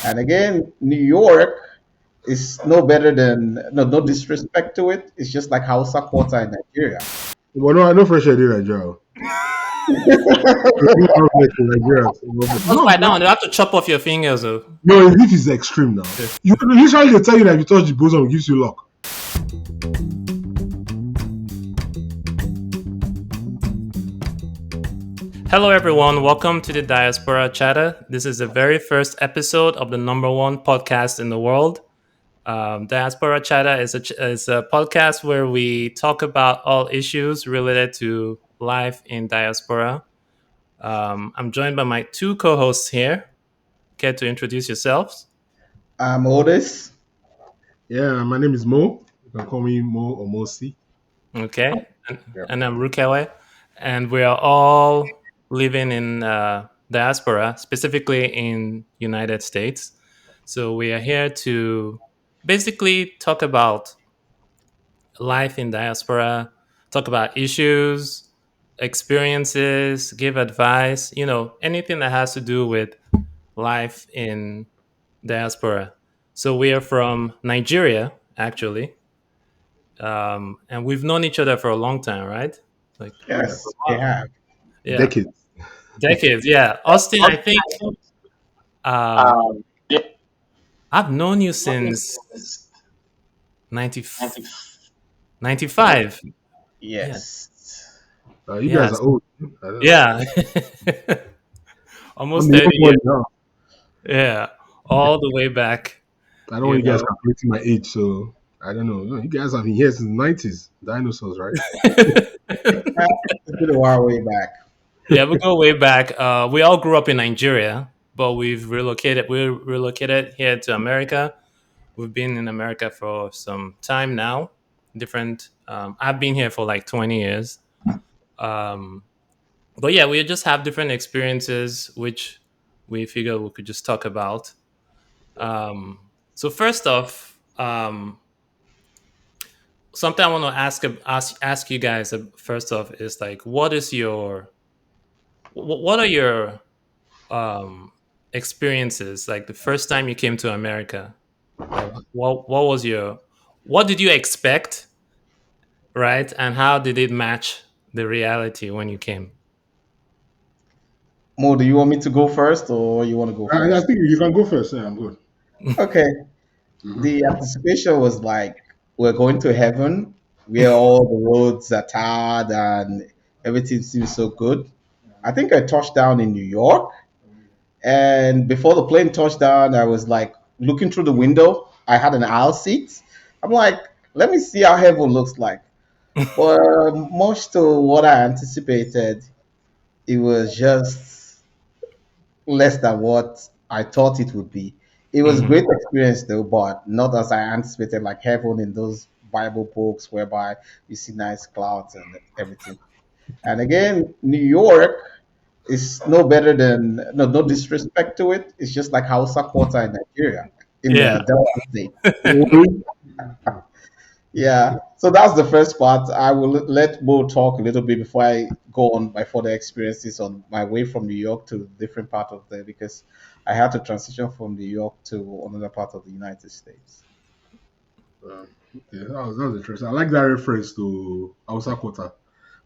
And again, New York is no better than no disrespect to it. It's just like Hausa Quarter in Nigeria. Well, no, I know fresh idea Nigeria. I do have like in Nigeria. Just No, by that one, you have to chop off your fingers. Oh. no, this is extreme now. You usually they tell you that if you touch the bosom, it gives you luck. Hello, everyone. Welcome to the Diaspora Chatter. This is the very first episode of the number one podcast in the world. Diaspora Chatter is a podcast where we talk about all issues related to life in diaspora. I'm joined by my two co-hosts here. Care to introduce yourselves? I'm Otis. Yeah, my name is Mo. You can call me Mo or Mosi. Okay. Yep. And I'm Rukewe. And we are all living in diaspora, specifically in United States. So we are here to basically talk about life in diaspora, talk about issues, experiences, give advice, anything that has to do with life in diaspora. So we are from Nigeria, actually. And we've known each other for a long time, right? Like, Yeah, Yes, they have. yeah, decades. decades. Yeah, Austin. I think um, Yeah. I've known you since 90, 95. Yeah, Yes. You yeah, guys are old. I don't know. yeah. I'm Almost the 30 young one years. now. Yeah, all the way back. I don't You want you guys know. calculating my age, so I don't know. You guys have been here since the 90s. Dinosaurs, right? It's been a while way back. Yeah, we go way back. We all grew up in Nigeria, but we've relocated. We're relocated here to America. We've been in America for some time now. Different. I've been here for like 20 years. Um, but yeah, we just have different experiences, which we figured we could just talk about. So first off, something I want to ask you guys first off is like, what are your um, experiences? Like the first time you came to America, like what did you expect, right? And how did it match the reality when you came? Mo, do you want me to go first or you want to go I first? think you can go first. Yeah, I'm good. Okay. Hmm. The anticipation was like we're going to heaven where all the roads are tarred and everything seems so good. I think I touched down in New York, and before the plane touched down, I was like looking through the window. I had an aisle seat. I'm like, let me see how heaven looks like. But much to what I anticipated, it was just less than what I thought it would be. It was a Hmm. great experience though, but not as I anticipated, like heaven in those Bible books whereby you see nice clouds and everything. And again, New York is no better than no disrespect to it. It's just like Hausa Quarter in Nigeria, in Yeah. the Delta State. Yeah, so that's the first part. I will let Mo talk a little bit before I go on my further experiences on my way from New York to different part of there because I had to transition from New York to another part of the United States. Yeah, that was interesting. I like that reference to Hausa Quarter.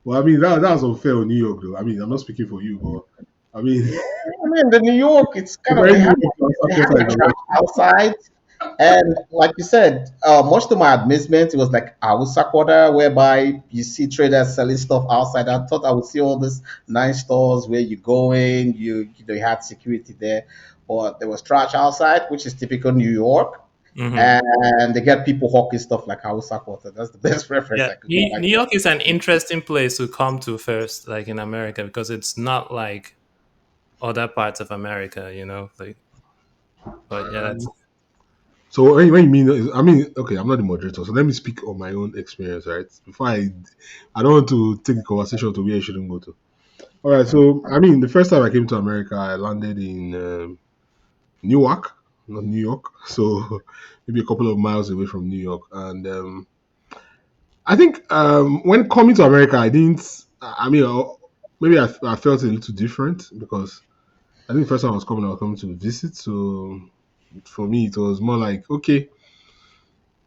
Well, I mean, that was unfair on New York, though. I mean, I'm not speaking for you, but I mean, I mean, the New York, it's kind of comparing New York to Hausa they have Quarter a is a track lot. outside, and like you said, much to my amazement, it was like Awusa Quarter, whereby you see traders selling stuff outside. I thought I would see all these nice stores where you go in, you had security there, but there was trash outside, which is typical New York, Hmm. and they get people hawking stuff like Awusa Quarter. That's the best reference Yeah, I could get. New York is an interesting place to come to first, like in America, because it's not like other parts of America, Like, but yeah, that's. So when you mean, I mean, okay, I'm not the moderator, so let me speak on my own experience, right? I don't want to take the conversation to where I shouldn't go to. All right, so I mean, the first time I came to America, I landed in Newark, not New York, so maybe a couple of miles away from New York, and I think when coming to America, I didn't. I mean, maybe I felt a little different because I think the first time I was coming to visit, so For me, it was more like, okay,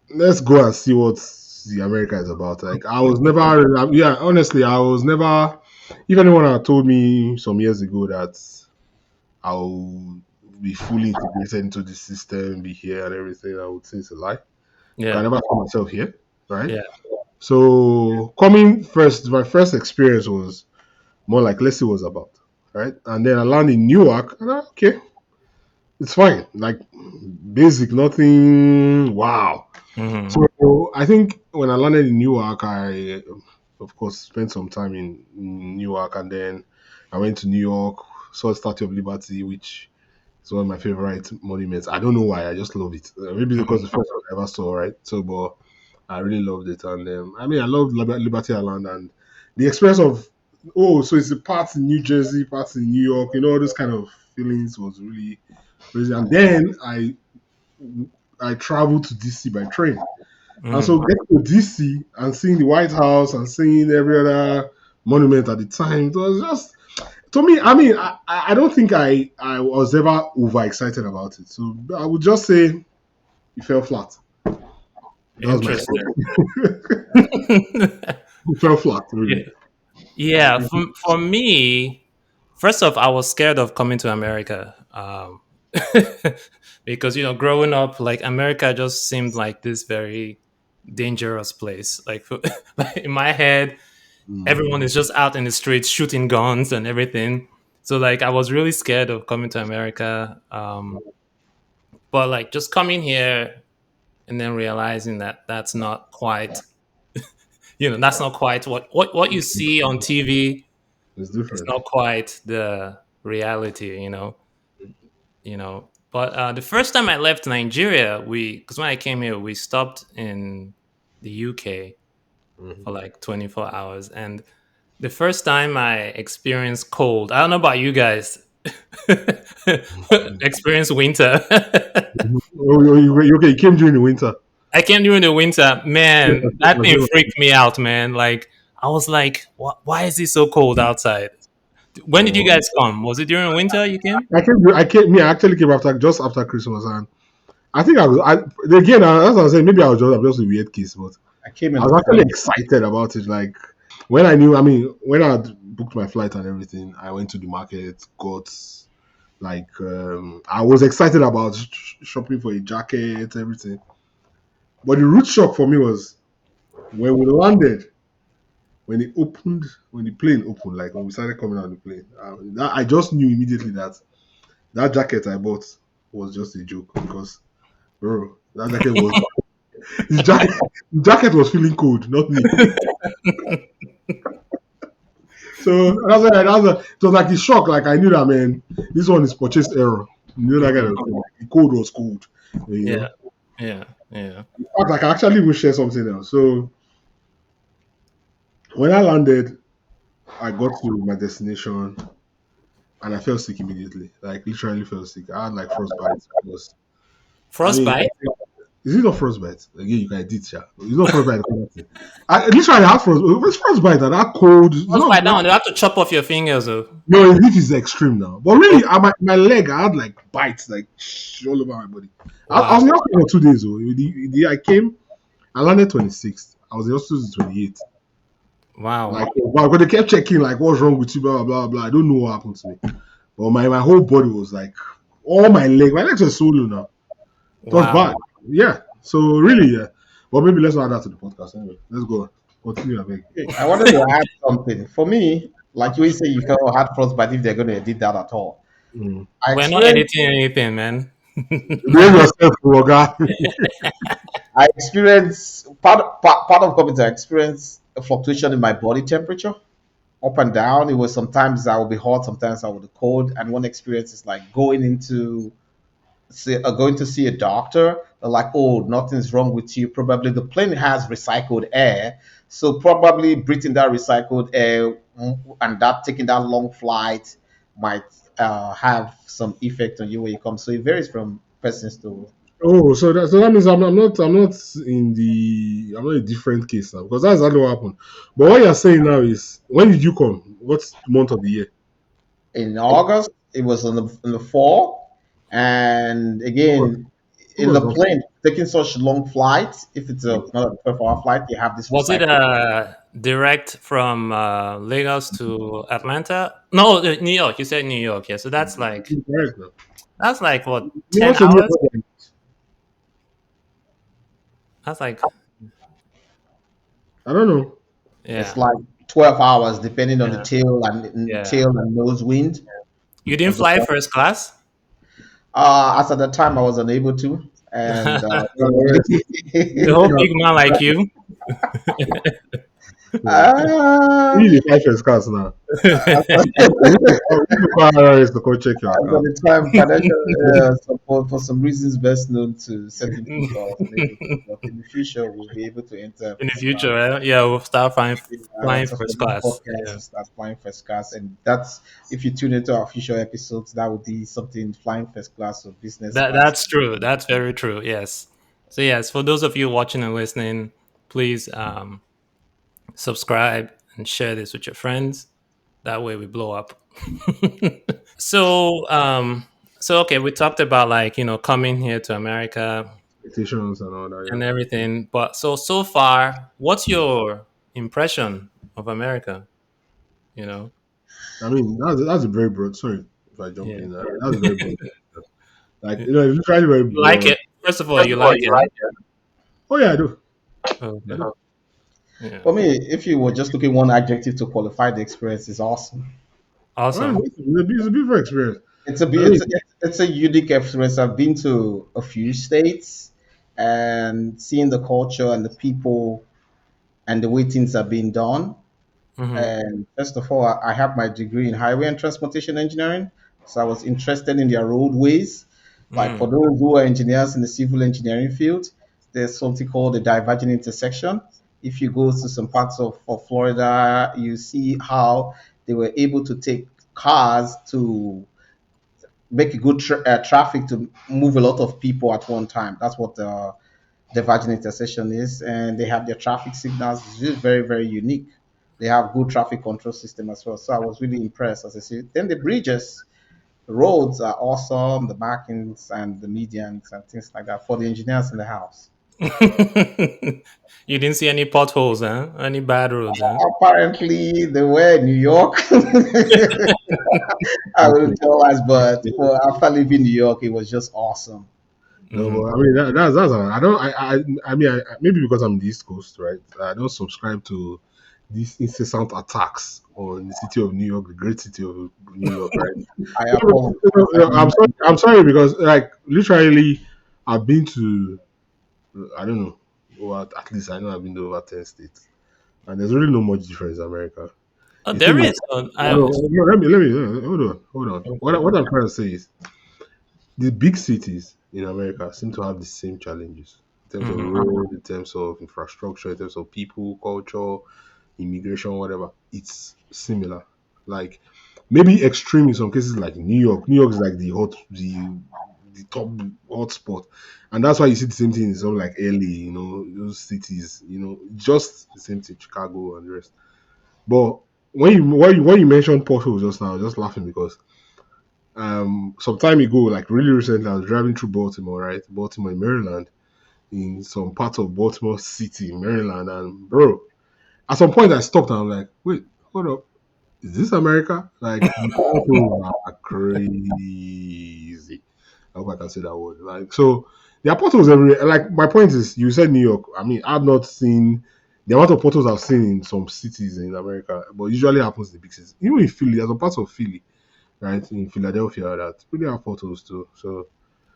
let's go and see what the America is about. Like I was never, yeah, honestly, I was never. If anyone had told me some years ago that I'll be fully integrated into the system, be here and everything, I would say it's a lie. I Yeah. never saw myself here, right? Yeah. So coming first, my first experience was more like let's see what's about, right? And then I landed in Newark, and okay, it's fine. Like basic, nothing. Wow. Hmm. So I think when I landed in Newark, I of course spent some time in Newark, and then I went to New York, saw the Statue of Liberty, which is one of my favorite monuments. I don't know why, I just love it. Maybe because the first one I ever saw, right? So, but I really loved it, and I mean, I love Liberty Island and the experience of so it's a part in New Jersey, part in New York, all those kind of feelings was really crazy. And then I traveled to DC by train. And so Hmm. getting to DC and seeing the White House and seeing every other monument at the time, it was just to me. I mean, I don't think I was ever overexcited about it. So I would just say it fell flat. That was my Interesting. experience. It fell flat, Yeah. really. Yeah. For me, first off, I was scared of coming to America. Because growing up, like America just seemed like this very dangerous place. Like, like in my head, Mm. everyone is just out in the streets shooting guns and everything. So like I was really scared of coming to America. But like just coming here and then realizing that that's not quite what you see on TV. It's It's different. not quite the reality, But the first time I left Nigeria, because when I came here, we stopped in the UK Mhm. for like 24 hours. And the first time I experienced cold, I don't know about you guys, experience winter. Okay, you came during the winter. I came during the winter, Yeah, man. That thing freaked me out, man. Like I was like, why is it so cold outside? When did you Oh. guys come? Was it during winter you came? I actually came after just after Christmas, and I think again, as I was saying, maybe I'm just a weird case, but I came in I the was actually fall. excited about it. Like when I knew, I mean, when I had booked my flight and everything, I went to the market, got I was excited about shopping for a jacket, everything. But the root shock for me was when we landed, when the plane opened, like when we started coming out of the plane. I just knew immediately that that jacket I bought was just a joke because, bro, that jacket was his jacket. His jacket was feeling cold, not me. So it was like a shock. Like I knew that, man, this one is purchase error. You know that kind Mhm. of thing. Like, the code was cold. You Yeah, know. yeah, yeah. In fact, like I actually even share something else. So when I landed, I got to my destination and I fell sick immediately. Like literally fell sick. I had like frostbite because I mean, Frostbite. is it not frostbite? Again, you can edit, yeah. It's not frostbite. I literally had frostbite. It's frostbite and that cold. It's not Frostbite. That one, you have to chop off your fingers. Though. no, this is extreme now. But really, my leg, I had like bites like all over my body. I was Wow, in the hospital for 2 days. Though. I came, I landed 26th. I was in the hospital 28th. wow, Like, wow, but they kept checking, like, what's wrong with you, blah, blah, blah, blah. I don't know what happened to me. But my whole body was like, all my legs were swollen now. It was wow. bad. Yeah. So, really, yeah. But maybe let's not add that to the podcast anyway. Let's go. Continue, I beg. Okay, I wanted to add something. For me, like you say, you felt hard frostbite if they're going to edit that at all. Mm. I We're not experienced, editing anything, man. Behave yourself, Roga. I experienced part of COVID. I experienced a fluctuation in my body temperature, up and down. It was sometimes I will be hot, sometimes I will be cold. And one experience is like going to see a doctor. They're like, oh, nothing's wrong with you. Probably the plane has recycled air, so probably breathing that recycled air and that taking that long flight might have some effect on you when you come. So it varies from persons to. Oh, so that means I'm not a different case now because that's exactly what happened. But what you're saying now is when did you come? What's the month of the year? In August, it was in the fall. And Of course, again, of in course, the don't. plane, taking such long flights, if it's not a 12-hour flight, you have this Was it recycle. direct from Lagos to Atlanta? No, New York. You said New York. Yeah, so Correct now. that's like what, You 10 also know, hours? That's like, I don't know. It's yeah, like 12 hours, depending on the yeah, yeah. tail and nose wind You didn't of the fly plane. first class? As at the time, I was unable to, and Yes. The whole big man like you. uh, You need the 5 first now. You go IRS to go check your at account. the time, financial support for some reasons best known to certain people, I was unable to. But in the future, we'll be able to enter In the first future, class. right? Yeah, we'll start flying So for first this class. podcast, Yeah. we start flying first class, and that's if you tune into our future episodes, that would be something flying first class or business class. That's true. That's very true. Yes. So yes, for those of you watching and listening, please subscribe and share this with your friends. That way we blow up. so okay, we talked about like, coming here to America Expectations and all that, and everything. But so far, what's your impression of America? You know? yeah. I mean, that's a very broad. Sorry if I jump Yeah. in. That's a very broad. Like, You it's literally very like broad. it? First of all, you like it? Oh yeah, I do. I Okay. do. Yeah. For me, if you were just looking one adjective to qualify the experience, is awesome. Well, Awesome. it's a beautiful experience. It's a I be- mean, it's a unique experience. I've been to a few states and seeing the culture and the people and the way things are being done. Hmm. And first of all, I have my degree in highway and transportation engineering. So I was interested in their roadways. Like for Mm. those who are engineers in the civil engineering field, there's something called the diverging intersection. If you go to some parts of Florida, you see how they were able to take cars to make a good traffic to move a lot of people at one time. That's what the divergent intersection is, and they have their traffic signals. It's just very, very unique. They have good traffic control system as well. So I was really impressed as I see. Then the bridges, the roads are awesome, the markings and the medians and things like that for the engineers in the house. You didn't see any potholes, huh? Any bad roads, huh? Apparently, they were in New York. I okay. wouldn't tell us, but for after leaving New York, it was just awesome. No, Hmm. but I mean that's I don't I mean maybe because I'm the East Coast, right? I don't subscribe to these incessant attacks on the city of New York, the great city of New York, right? I Yeah, but, apologize. I did I'm not. sorry. I'm sorry because like literally, I've been to I don't know. Well, at least I know I've been to over 10 states, and there's really no much difference in America. Oh, The there thing is, is. no, no, let me hold on. What I'm trying to say is the big cities in America seem to have the same challenges in terms of Mhm. road, in terms of infrastructure, in terms of people, culture, immigration, whatever. It's similar. Like maybe extreme in some cases, like New York. New York is like the top hot spot, and that's why you see the same thing in some like LA. Those cities. Just the same thing. Chicago and the rest. But when you mentioned potholes just now, I was just laughing because some time ago, like really recently, I was driving through Baltimore, right? Baltimore in Maryland, in some part of Baltimore City, Maryland, and bro, at some point I stopped and I'm like, wait, hold up, is this America? Like the potholes are crazy. I hope I can say that word. Like so, there are potholes everywhere. Like my point is, you said New York. I mean, I've not seen the amount of potholes I've seen in some cities in America, but usually happens in the big cities. Even in Philly, there's some parts of Philly, right, in Philadelphia that really have potholes too. So,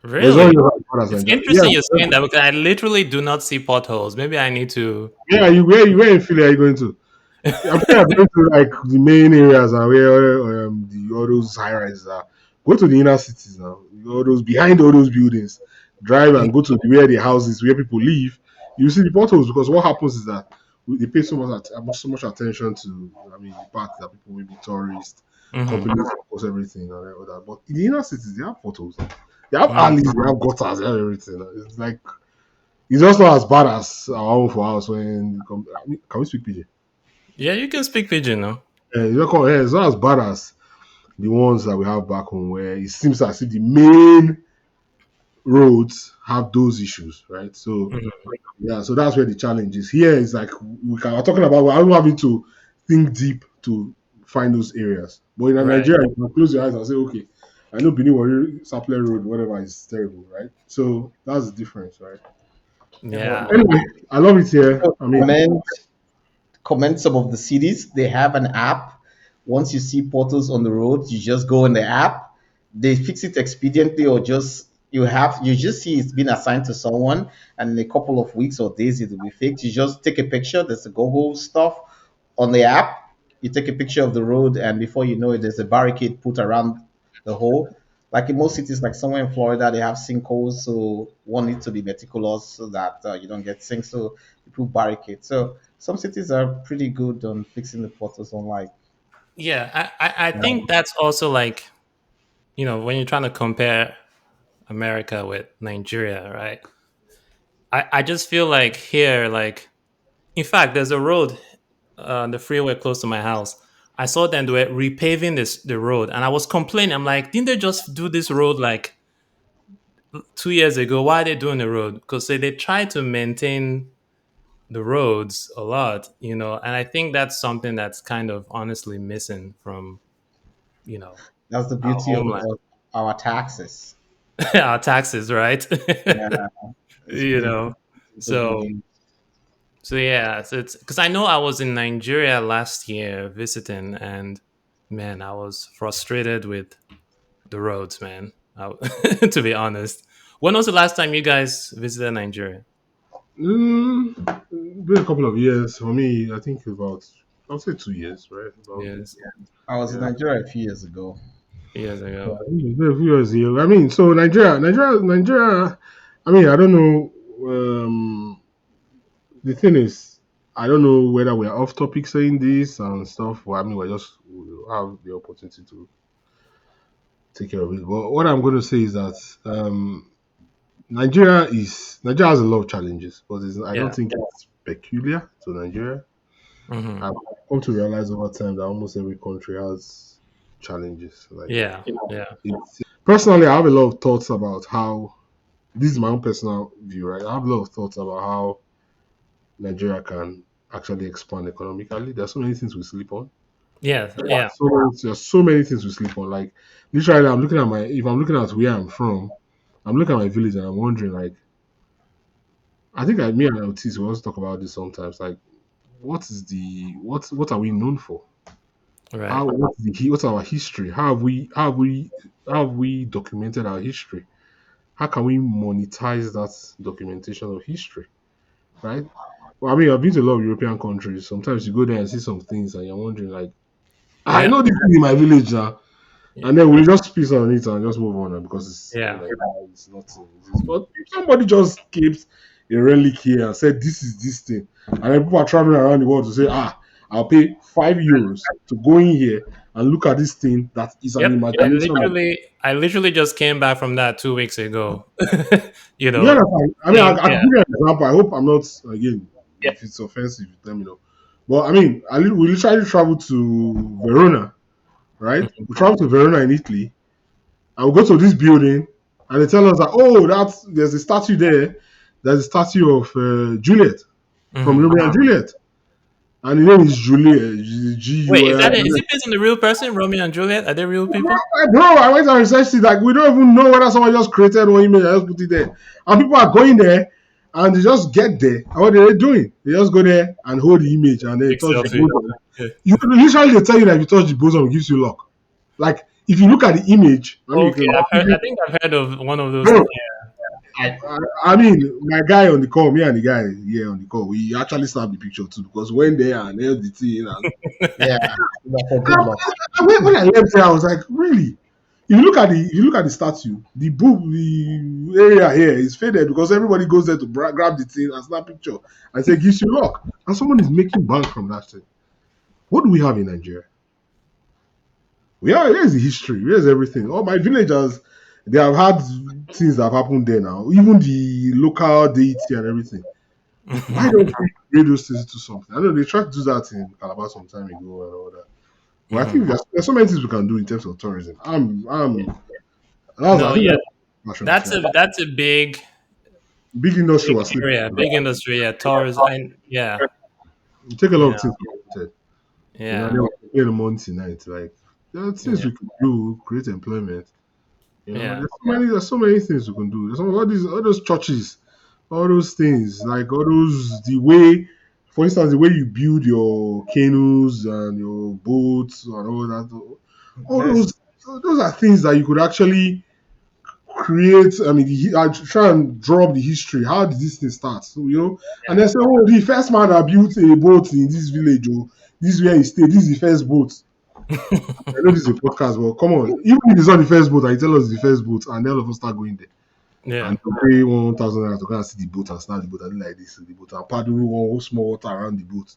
but it's not Really? just as bad It's as like interesting you're yeah, saying that because I literally do not see potholes. Maybe I need to. yeah. Where in Philly are you going to? I'm sure I've been to like the main areas and where all those high rises are. Go to the inner cities now. All those behind all those buildings. Drive and go to where the houses where people live. You see the potholes because what happens is that they pay so much attention to. I mean, the parts that people maybe tourists, Hmm. companies, of course, everything and all that. But in the inner cities, they have potholes. They have alleys, they have gutters, they have everything. It's like it's just not as bad as our own for us I mean, can we speak PJ? Yeah, you can speak pigeon, no? It's not as bad as the ones that we have back home, where it seems as if the main roads have those issues, right? So Mhm. yeah, so that's where the challenge is. Here is like we're talking about we're not having to think deep to find those areas. But in Right. Nigeria, you can close your eyes and say, okay, I know Benin Wari Sapele Road, whatever is terrible, right? So that's the difference, right? But Yeah. anyway, I love it here. So I mean, comment some of the cities. They have an app. Once you see portals on the road, you just go in the app. They fix it expediently, or just you just see it's been assigned to someone, and in a couple of weeks or days it will be fixed. You just take a picture. There's a Google stuff on the app. You take a picture of the road, and before you know it, there's a barricade put around the hole. Like in most cities, like somewhere in Florida, they have sinkholes, so one needs to be meticulous so that you don't get sinks. So you put barricades. So some cities are pretty good on fixing the portals online. Yeah. I think that's also like, when you're trying to compare America with Nigeria, right? I just feel like here, like, in fact, there's a road, the freeway close to my house. I saw them, they were repaving the road, and I was complaining. I'm like, didn't they just do this road like 2 years ago? Why are they doing the road? Because they try to maintain the roads a lot, and I think that's something that's kind of honestly missing from, you know, That's the our beauty homeland, of our taxes. our taxes, right? Yeah, it's you good. know, Good so news. so yeah, so it's because I know I was in Nigeria last year visiting, and man, I was frustrated with the roads, man. To be honest, when was the last time you guys visited Nigeria? been a couple of years for me. I think about I'll say 2 years, right? About Yes, I was in yeah. Nigeria a few years ago. years Yeah, ago. it's been a few years here. I mean, so Nigeria. I mean, I don't know. The thing is, I don't know whether we're off topic saying this and stuff. Well, I mean, we'll have the opportunity to take care of it. But what I'm going to say is that Nigeria has a lot of challenges, but I don't Yeah. think it's peculiar to Nigeria. Hmm. I've come to realize over time that almost every country has challenges. Like, Yeah. Yeah. personally, I have a lot of thoughts about how this is my own personal view, right? I have a lot of thoughts about how Nigeria can actually expand economically. There's so many things we sleep on. Yeah. Yeah. There's so many things we sleep on. Like literally, if I'm looking at where I'm from, I'm looking at my village and I'm wondering like, I think me and Otis we also talk about this sometimes. Like, what are we known for? Right. What's our history? How have we documented our history? How can we monetize that documentation of history? Right? Well, I mean, I've been to a lot of European countries. Sometimes you go there and see some things, and you're wondering, like, I Yeah. know this is in my village now, Yeah. and then we just piece on it and just move on because it's Yeah. like it's not. But if somebody just keeps a relic here and said this is this thing, and then people are traveling around the world to say, I'll pay €5 to go in here and look at this thing that is an Yep. imagination. I literally just came back from that 2 weeks ago. you You know, understand? I mean, seeing, I can yeah. give you an example. I hope I'm not again. If it's offensive, let me know. But I mean, we literally traveled to Verona, right? We traveled to Verona in Italy. I will go to this building, and they tell us that there's a statue there. There's a statue of Juliet from Hmm. Romeo and Juliet, and the name is Juliet. Wait, Gui. is it based on the real person, Romeo and Juliet? Are they real people? Bro, I went and researched it. Like, we don't even know whether someone just created one image and just put it there. And people are going there and they just get there. And what are they doing? They just go there and hold the image and they Big touch the selfie. bosom. Yeah. Usually they tell you that if you touch the bosom, it gives you luck. Like, if you look at the image, I mean, Okay, I think I've heard of one of those. bro, I, I mean, my guy on the call, me and the guy here on the call, we actually snapped the picture too because when they and held the thing and yeah, yeah, for good luck. when I left there, I was like, really? If you look at the statue, the area here is faded because everybody goes there to grab the thing and snap picture and say gives you luck. And someone is making bank from that thing. What do we have in Nigeria? Here's the history, here's everything. All my villagers, they have had things that have happened there now, even the local deity and everything. Why don't we create those things to something? I know they tried to do that in Calabar some time ago and all that. But I think Hmm. there's so many things we can do in terms of tourism. I No, think yeah, that's passion as well. that's a Big industry big was sleeping. area, big industry. Yeah, tourism. And yeah, You take a lot you of things know, for granted. And yeah, then we pay the money tonight. Like there are things yeah, we can do, create employment. yeah, There's so many things we can do. There's all those churches, all those things, like all those the way, for instance, the way you build your canoes and your boats and all that. All Yes. those are things that you could actually create. I mean, I try and draw up the history. How did this thing start? So, and then say, oh, the first man that built a boat in this village, oh, this is where he stayed. This is the first boat. I know this is a podcast, but come on, even if it's not the first boat, I tell us the first boat, and then all of us start going there. yeah. And to pay 1,000 naira to go and see the boat and start the boat and do like this, the boat and paddle one whole small water around the boat.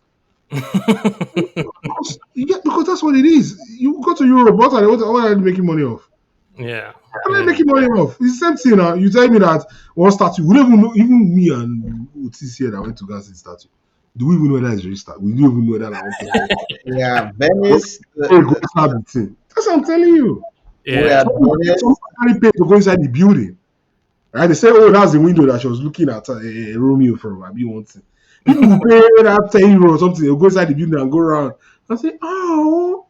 Because that's what it is. You go to Europe, what are you making money off? Yeah, What are you yeah. making money off? It's the same thing now. You tell me that one statue, we don't even know, even me and Otis here that went to go and see the statue. Do we even know that it's registered? We don't even know that at one point. Yeah, Go Venice. go start the thing. That's what I'm telling you. We Yeah. are Some Venice. actually pay to go inside the building. Right? They say, oh, that's the window that she was looking at Romeo from. I be wanting. People will pay that 10 euro or something. They'll go inside the building and go around and say, oh,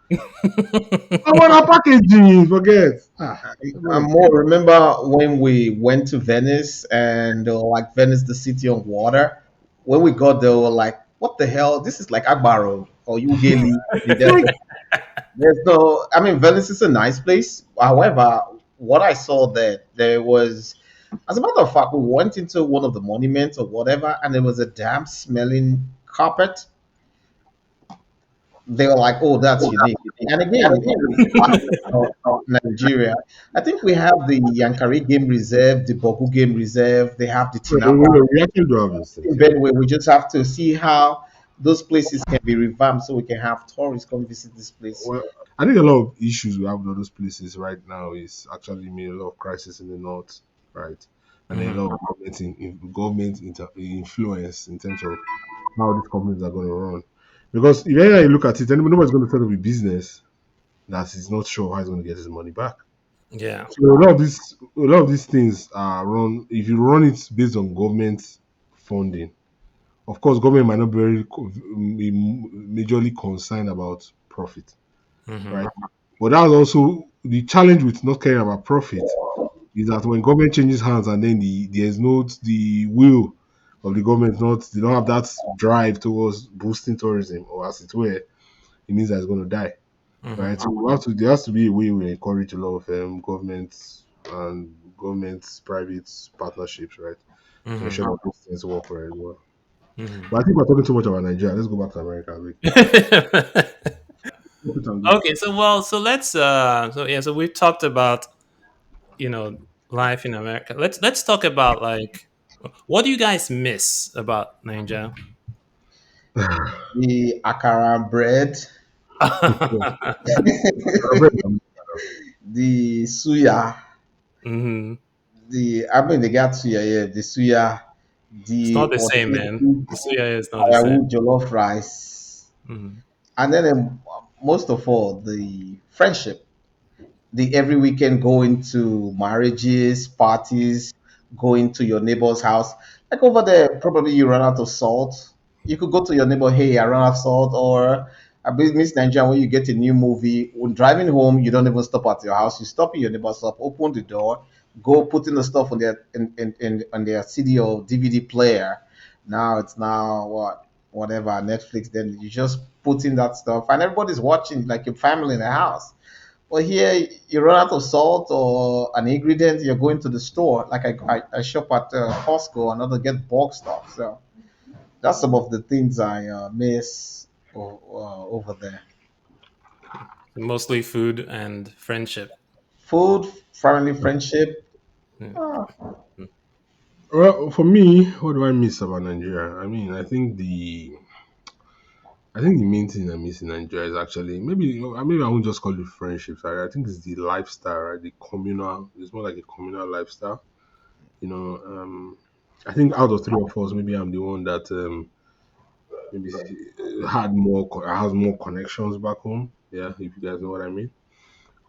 I want a packaging. Forget. I more remember when we went to Venice and they were like Venice, the city on water. When we got there, we were like, "What the hell? This is like Agbaro or Ugeli." There's no. I mean, Venice is a nice place. However, what I saw there was, as a matter of fact, we went into one of the monuments or whatever, and there was a damp smelling carpet. They were like, "Oh, that's unique." And again, Nigeria, I think we have the Yankari Game Reserve, the Bogu Game Reserve. They have the Tinapa We actually do have those things, in yeah. Benue. We just have to see how those places can be revamped so we can have tourists come visit this place. Well, I think a lot of issues we have with all those places right now is actually mean a lot of crisis in the north, right? And then a Hmm. lot of influence in terms of how these companies are going to run. Because if you look at it, nobody's going to set up a business that is not sure how he's going to get his money back. Yeah. So a lot of these things are run. If you run it based on government funding, of course, government might not be be majorly concerned about profit, Hmm. right? But that's also the challenge with not caring about profit is that when government changes hands and then there's not the will of the government, not they don't have that drive towards boosting tourism, or as it were, it means that it's going to die, right? Hmm. So there has to be a way we encourage a lot of governments and government private partnerships, right, to ensure Hmm. that those things work very well. Hmm. But I think we're talking too much about Nigeria. Let's go back to America. Okay, so so let's so we've talked about, life in America. Let's talk about, like, what do you guys miss about Nigeria? The akara bread, the suya, Hmm. the I mean they got suya, yeah, the suya, It's the not the same, man. The suya is not the same. firewood jollof rice, Hmm. and then most of all the friendship. The every weekend going to marriages, parties, going to your neighbor's house. Like over there, probably you run out of salt. You could go to your neighbor, hey, I ran out of salt, or I miss Nigeria when you get a new movie. When driving home, you don't even stop at your house. You stop in your neighbor's house, open the door, go put in the stuff on their on their CD or DVD player. Now it's now whatever Netflix. Then you just put in that stuff, and everybody's watching like your family in the house. Well, here you run out of salt or an ingredient, you're going to the store. Like I shop at Costco and other get bulk stuff. So that's some of the things I miss over there. Mostly food and friendship. Food, family, friendship. Yeah. Uh, Well, for me, what do I miss about Nigeria? I think the main thing I miss in Nigeria is actually maybe I won't just call it friendships. Right? I think it's the lifestyle, right? The communal. It's more like a communal lifestyle. You know, I think out of three of us, maybe I'm the one that maybe had more has more connections back home. Yeah, if you guys know what I mean.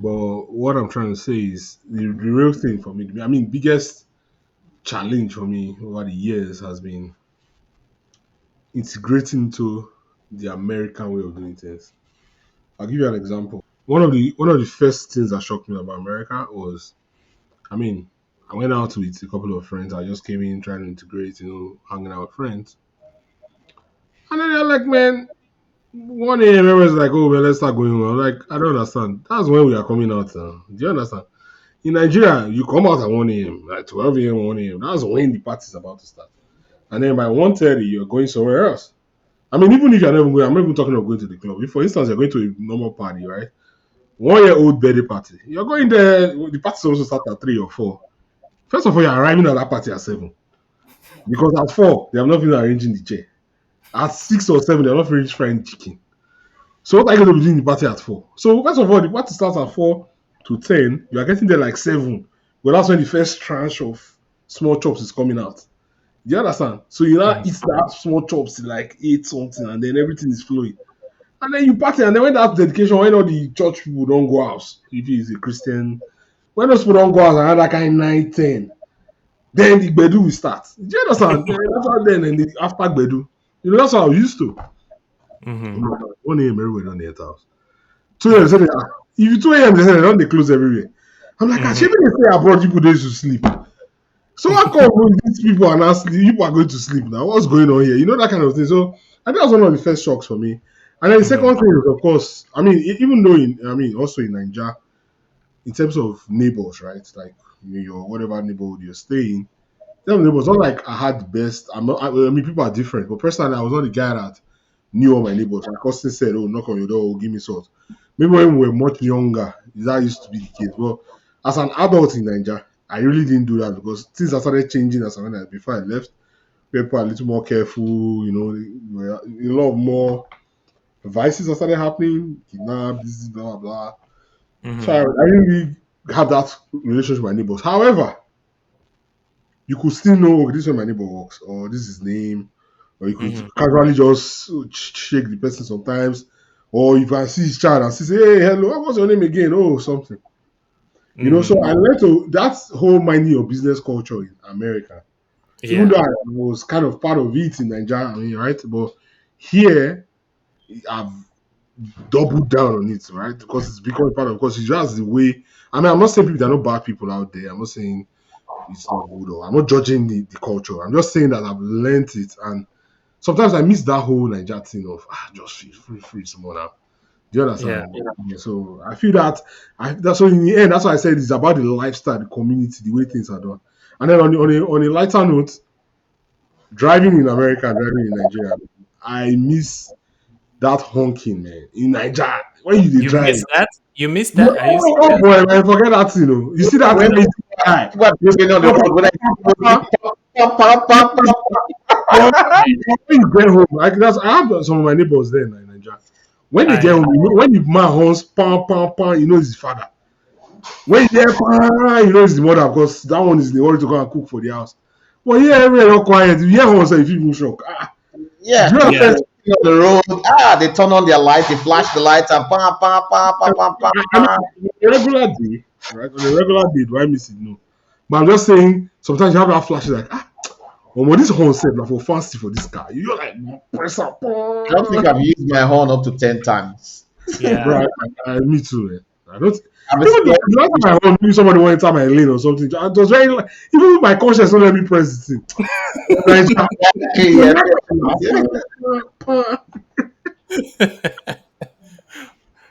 But what I'm trying to say is the real thing for me. I mean, biggest challenge for me over the years has been integrating into the American way of doing things. I'll give you an example. One of the first things that shocked me about America was, I mean, I went out with a couple of friends. I just came in trying to integrate, hanging out with friends. And then they're like, man, 1 a.m. everyone's like, oh, man, let's start going home. I'm like, I don't understand. That's when we are coming out now. Do you understand? In Nigeria, you come out at 1 a.m., like 12 a.m., 1 a.m. That's when the party is about to start. And then by 1:30, you're going somewhere else. I mean, even if you're not even going, I'm not even talking about going to the club. If, for instance, you're going to a normal party, right? 1 year old birthday party. You're going there, the party's supposed to start at 3 or 4. First of all, you're arriving at that party at 7. Because at 4, they have not finished arranging the chair. At 6 or 7, they have not finished frying chicken. So what are you going to be doing in the party at 4? So first of all, the party starts at 4 to 10. You are getting there like 7. But that's when the first tranche of small chops is coming out. Do you understand? So you now eat that small chops like 8 something, and then everything is flowing. And then you party, and then when that dedication, when all the church people don't go out, if he's a Christian, when those people don't go out around that kind 9, 10, then the Bedu will start. Do you understand? Then that's how then and after Bedu. That's how I used to. Mm-hmm. 1 a.m. everywhere on the house. 2 a.m. If you 2 a.m. they say they close everywhere. I'm like, I Mm-hmm. should say abroad people days to sleep. So how come when these people are not sleep, people are going to sleep now? What's going on here? That kind of thing. So I think that's one of the first shocks for me. And then the Mm-hmm. second thing is, of course, I mean, even though also in Nigeria, in terms of neighbors, right? Like your whatever neighborhood you're staying, them neighbors not like I had the best. I mean, people are different, but personally, I was not the guy that knew all my neighbors. My cousin said, "Oh, knock on your door, give me salt." Maybe when we were much younger, that used to be the case. But as an adult in Nigeria, I really didn't do that because things have started changing as when before I left. People are a little more careful, a lot more vices that started happening, kidnap, this, blah, blah, blah. So I Mm-hmm. didn't really have that relationship with my neighbors. However, you could still know, okay, this is where my neighbor works, or this is his name, or you could Mm-hmm. casually just shake the person sometimes, or you can see his child and say, hey, hello, what's your name again? Oh, something. So Mm-hmm. I learned to, that's whole minding your business culture in America. Even Yeah. though I was kind of part of it in Nigeria, I mean, right? But here, I've doubled down on it, right? Because it's becoming part of, because it's just the way. I mean, I'm not saying people, there are not bad people out there. I'm not saying it's not good, or I'm not judging the culture. I'm just saying that I've learned it, and sometimes I miss that whole Nigeria thing of just feel free tomorrow now. Do you Yeah. understand? Yeah, so I feel that that's so in the end, that's why I said it's about the lifestyle, the community, the way things are done. And then on a lighter note, driving in America and driving in Nigeria, I miss that honking, man. In Nigeria, when you dey You drive, missed that? You missed no, that? Are you oh serious? boy, man, forget that thing. You see that When thing, guy. people are You driving on the road, when I pop, pop, pop, pop, when you get home, like I have some of my neighbors there in Nigeria. When they get I home, when the man horns, pam, pam, pam, it's his father. When you hear pam, it's the mother because that one is in the hurry to go and cook for the house. But here, everywhere not quiet. You hear horns, if you even shock. yeah, Do you people yeah. are understand? sitting on the road. They turn on their lights, they flash the lights, and pam, pam, pam, pam, pam, pam, I mean, pam. on a regular day, right? On a regular day, do I miss it? No. But I'm just saying, sometimes you have that flash like, when this horn set like for fancy for this car, you're like press up, I don't think I've used my horn up to 10 times. Yeah. bro. Me too. I don't. I'm a Even scared the last time I horn, maybe somebody want to enter my lane or something. It was very like, even with my conscience don't let me press it. Like, yes.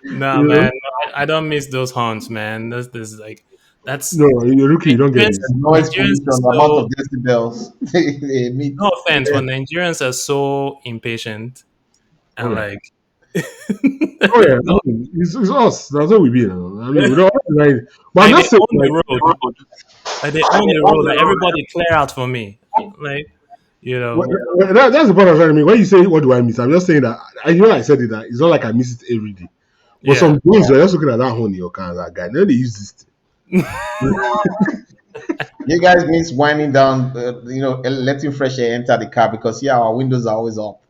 No, you know, man. I don't miss those horns, man. This is like that's no, you're rookie, you don't get Nigerians. it. Noise Nigerians pollution, are the amount so of decibels they emit. no offense, but Nigerians are so impatient Oh and yeah, like oh yeah. I no, mean, it's us. That's what we be. I mean, we don't like, but I'm like they just saying, own the like, road. Like they own the road. Like everybody clear out for me. Like you Well, know, that's the point I'm trying to make. When you say what do I miss, I'm just saying that I said it that it's not like I miss it every day. But some yeah. days you're just looking at that horn in your car, that guy. Now they use this thing. You guys means winding down, letting fresh air enter the car because yeah, our windows are always up.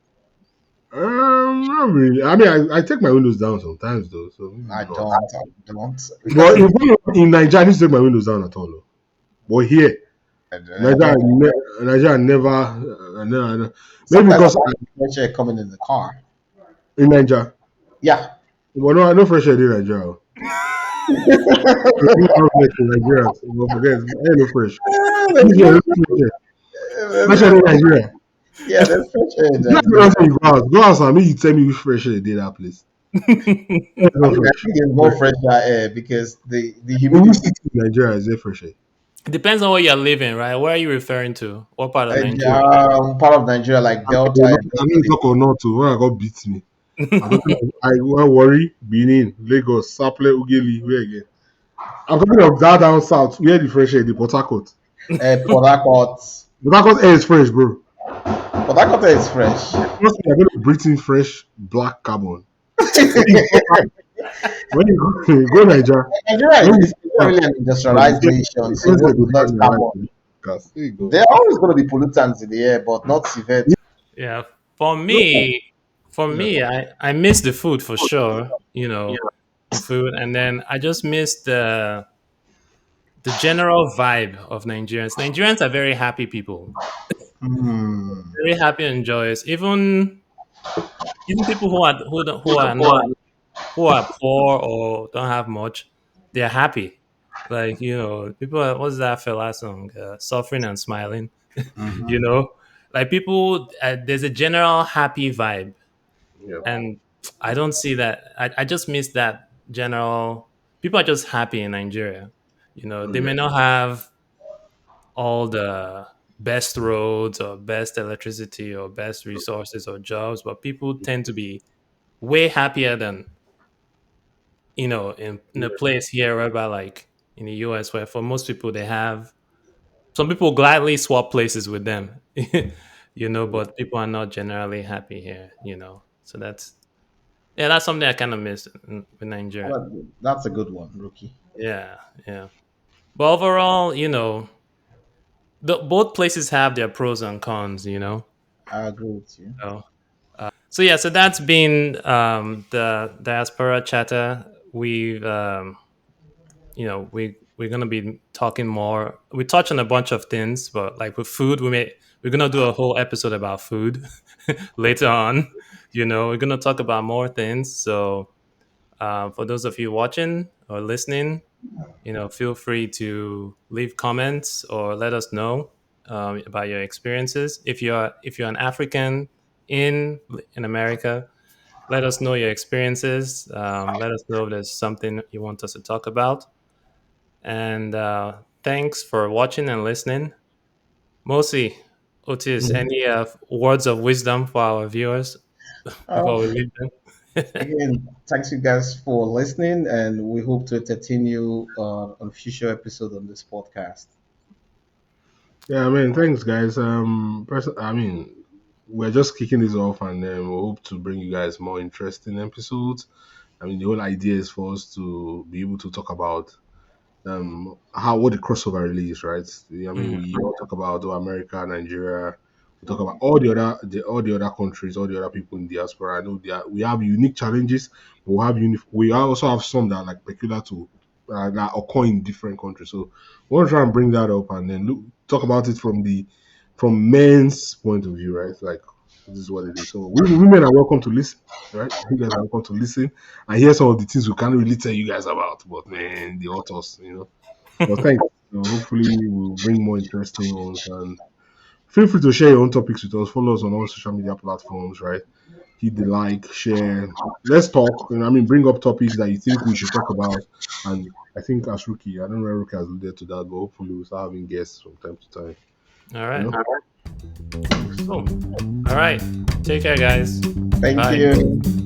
Not really. I mean, I take my windows down sometimes though, so maybe I not. don't. I don't. Because But in Nigeria, I didn't take my windows down at all. Though. But here, I Nigeria, don't. Nigeria never, maybe Sometimes I because like the fresh air coming in the car. in Nigeria, Yeah. but no, I know fresh air in Nigeria. Oh. So we have like in Nigeria, so don't forget, I ain't no fresh. There's Yeah, fresh, fresh air in Nigeria. yeah, there's fresh air in Just Nigeria. because you go out, and me, you tell me which fresh air they that place. It's I not think, I fresh. think there's more fresher air because the In which humidity. city in Nigeria is there fresh air? It depends on where you're living, right? Where are you referring to? What part of Nigeria? Part of Nigeria like Delta and I those don't talk places. or not to when I got beat me. I don't think I won't worry. Benin, Lagos, Saple, Ugeli, where again? I'm talking of that down south, where the fresh air, the Port Harcourt. Port Harcourt. Port Harcourt air is fresh, bro. Port Harcourt air is fresh. Trust me, I'm going to breathe in fresh black carbon. When you go, when you go Nigeria, Nigeria when you is go not back, really an industrialized nation, so let's what say is go not try me right carbon? to the podcast. There you go. There are always going to be pollutants in the air, but not severe. Yeah, for No, me, for yeah, me, I miss the food for sure. You know, the food, and then I just miss the general vibe of Nigerians. Nigerians are very happy people, Hmm. very happy and joyous. Even people who are not who are poor or don't have much, they're happy. Like people. What's that fella song? Suffering and smiling. Mhm. You know, like people. There's a general happy vibe, yeah, and I don't see that. I just miss that general. People are just happy in Nigeria. They yeah, may not have all the best roads or best electricity or best resources or jobs, but people tend to be way happier than in a place here whereby like in the US where for most people they have some people gladly swap places with them. But people are not generally happy here. So that's something I kind of miss in Nigeria. Well, that's a good one, Rookie. Yeah, yeah. But overall, both places have their pros and cons. I agree with you. So, so yeah, so that's been the Diaspora Chatter. We're gonna be talking more. We touch on a bunch of things, but like with food, we're gonna do a whole episode about food later on. We're gonna talk about more things. So for those of you watching or listening, feel free to leave comments or let us know about your experiences. If you're an African in America, let us know your experiences. Let us know if there's something you want us to talk about. And thanks for watching and listening. Mosi, Otis, Mhm. any words of wisdom for our viewers Uh, before we leave them? Again, thanks you guys for listening, and we hope to entertain you on future episodes on this podcast. yeah. I mean, thanks, guys. I mean, we're just kicking this off, and we hope to bring you guys more interesting episodes. I mean, the whole idea is for us to be able to talk about how what the crossover really is, right? I mean, Mhm. we all talk about America, Nigeria. We talk about all the other countries, all the other people in diaspora. I know we have unique challenges, but we also have some that are like peculiar to that occur in different countries. So we want to try and bring that up and then talk about it from men's point of view, right? Like this is what it is. So women are welcome to listen, right? You guys are welcome to listen and hear some of the things we can't really tell you guys about. But man, the authors. Well, thanks. Hopefully, we'll bring more interesting ones. And feel free to share your own topics with us. Follow us on all social media platforms, right? Hit the like, share. Let's talk. I mean, bring up topics that you think we should talk about. And I think as Rookie, I don't know if Rookie has alluded to that, but hopefully we'll start having guests from time to time. All You right. know? Cool. All right. Take care, guys. Thank Bye. you.